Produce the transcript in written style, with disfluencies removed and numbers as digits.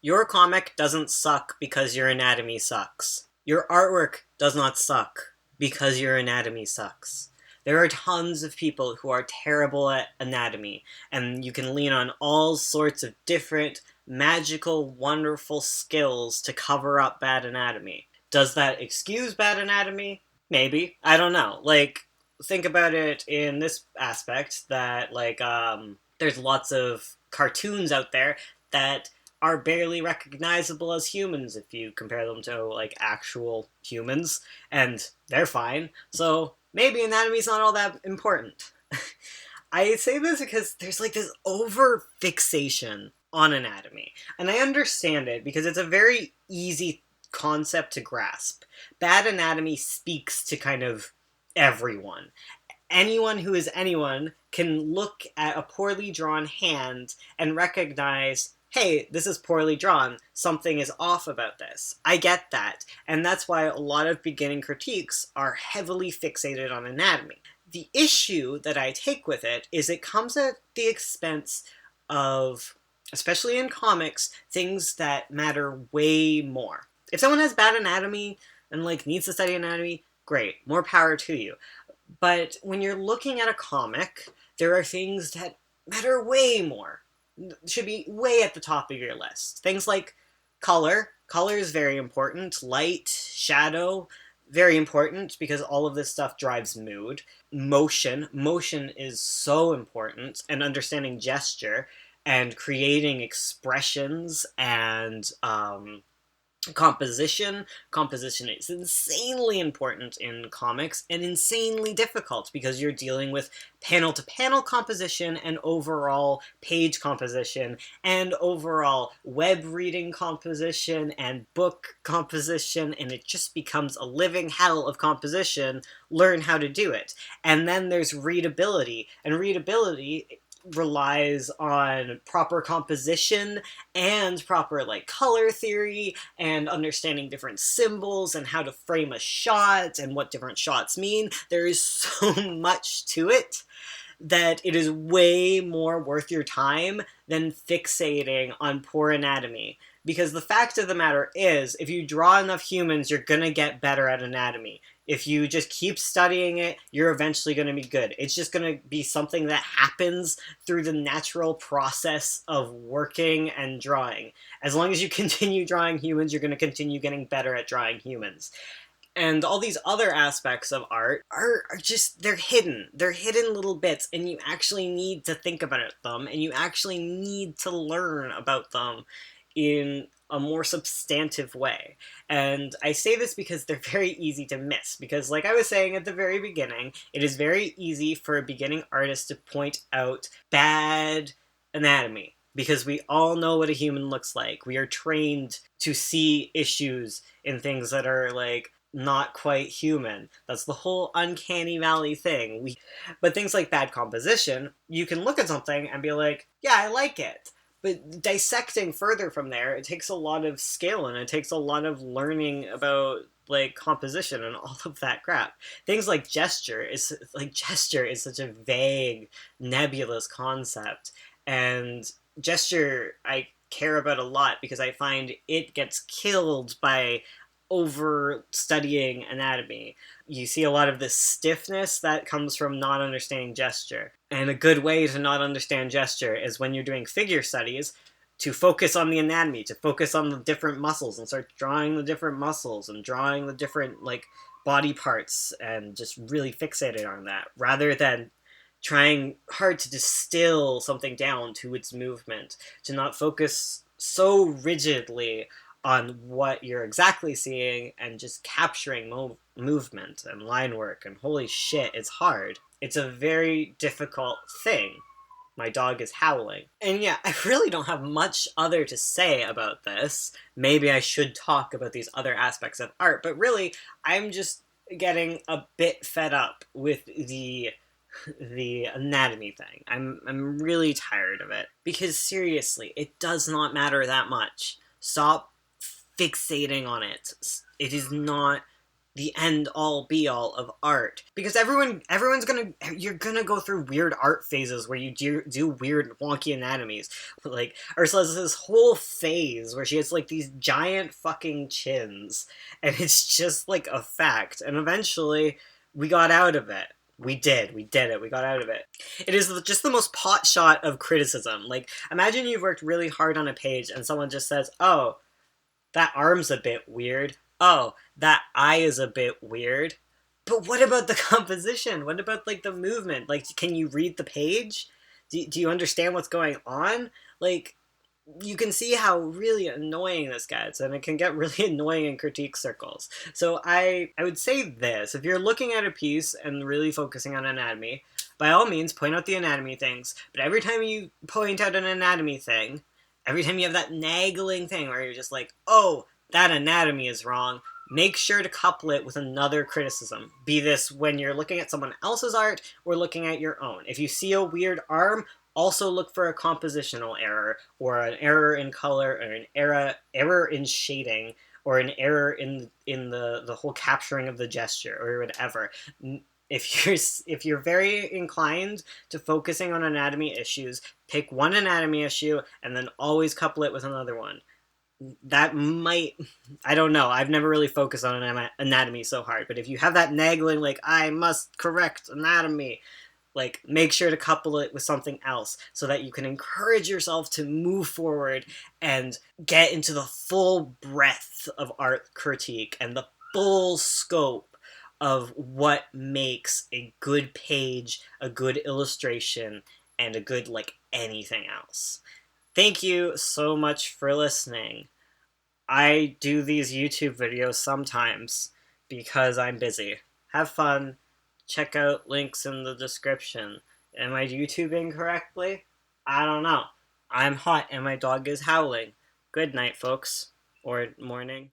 Your comic doesn't suck because your anatomy sucks. Your artwork does not suck because your anatomy sucks. There are tons of people who are terrible at anatomy, and you can lean on all sorts of different magical, wonderful skills to cover up bad anatomy. Does that excuse bad anatomy? Maybe. I don't know. Like, think about it in this aspect that, there's lots of cartoons out there that are barely recognizable as humans if you compare them to like actual humans, and they're fine. So maybe anatomy's not all that important. I say this because there's like this over fixation on anatomy, and I understand it because it's a very easy concept to grasp. Bad anatomy speaks to kind of everyone. Anyone who is anyone can look at a poorly drawn hand and recognize, hey, this is poorly drawn. Something is off about this. I get that. And that's why a lot of beginning critiques are heavily fixated on anatomy. The issue that I take with it is it comes at the expense of, especially in comics, things that matter way more. If someone has bad anatomy and like needs to study anatomy, great, more power to you. But when you're looking at a comic, there are things that matter way more. Should be way at the top of your list. Things like color. Color is very important. Light, shadow, very important because all of this stuff drives mood. Motion. Motion is so important. And understanding gesture and creating expressions and composition is insanely important in comics and insanely difficult because you're dealing with panel to panel composition and overall page composition and overall web reading composition and book composition, and it just becomes a living hell of composition. Learn how to do it. And then there's readability, and readability relies on proper composition and proper like color theory and understanding different symbols and how to frame a shot and what different shots mean. There is so much to it that it is way more worth your time than fixating on poor anatomy. Because the fact of the matter is, if you draw enough humans, you're gonna get better at anatomy. If you just keep studying it, you're eventually going to be good. It's just going to be something that happens through the natural process of working and drawing. As long as you continue drawing humans, you're going to continue getting better at drawing humans. And all these other aspects of art are just, they're hidden. They're hidden little bits, and you actually need to think about them, and you actually need to learn about them in a more substantive way. And I say this because they're very easy to miss. Because, like I was saying at the very beginning, it is very easy for a beginning artist to point out bad anatomy. Because we all know what a human looks like. We are trained to see issues in things that are, like, not quite human. That's the whole uncanny valley thing. But things like bad composition, you can look at something and be like, yeah, I like it. But dissecting further from there, it takes a lot of skill and it takes a lot of learning about like composition and all of that crap. Things like gesture is such a vague, nebulous concept, and gesture I care about a lot because I find it gets killed by over studying anatomy. You see a lot of this stiffness that comes from not understanding gesture. And a good way to not understand gesture is when you're doing figure studies to focus on the anatomy, to focus on the different muscles and start drawing the different muscles and drawing the different like body parts and just really fixated on that rather than trying hard to distill something down to its movement, to not focus so rigidly on what you're exactly seeing and just capturing movement and line work. And holy shit, it's hard. It's a very difficult thing. My dog is howling. And yeah, I really don't have much other to say about this. Maybe I should talk about these other aspects of art, but really, I'm just getting a bit fed up with the anatomy thing. I'm really tired of it. Because seriously, it does not matter that much. Stop fixating on it. It is not the end all be all of art, because you're gonna go through weird art phases where you do weird wonky anatomies. Like Ursula has this whole phase where she has like these giant fucking chins, and it's just like a fact. And eventually we got out of it. We did it. We got out of it. It is just the most pot shot of criticism. Like, imagine you've worked really hard on a page and someone just says, "Oh, that arm's a bit weird. Oh, that eye is a bit weird." But what about the composition? What about like the movement? Like, can you read the page? Do you understand what's going on? Like, you can see how really annoying this gets, and it can get really annoying in critique circles. So I would say this: if you're looking at a piece and really focusing on anatomy, by all means point out the anatomy things. But every time you point out an anatomy thing, every time you have that nagging thing where you're just like, oh, that anatomy is wrong, make sure to couple it with another criticism. Be this when you're looking at someone else's art or looking at your own. If you see a weird arm, also look for a compositional error, or an error in color, or an error in shading, or an error in the whole capturing of the gesture, or whatever. If you're very inclined to focusing on anatomy issues, pick one anatomy issue and then always couple it with another one. That might, I don't know, I've never really focused on anatomy so hard, but if you have that nagging, like, I must correct anatomy, like, make sure to couple it with something else so that you can encourage yourself to move forward and get into the full breadth of art critique and the full scope of what makes a good page, a good illustration, and a good, like, anything else. Thank you so much for listening. I do these YouTube videos sometimes because I'm busy. Have fun. Check out links in the description. Am I YouTubing correctly? I don't know. I'm hot and my dog is howling. Good night, folks. Or morning.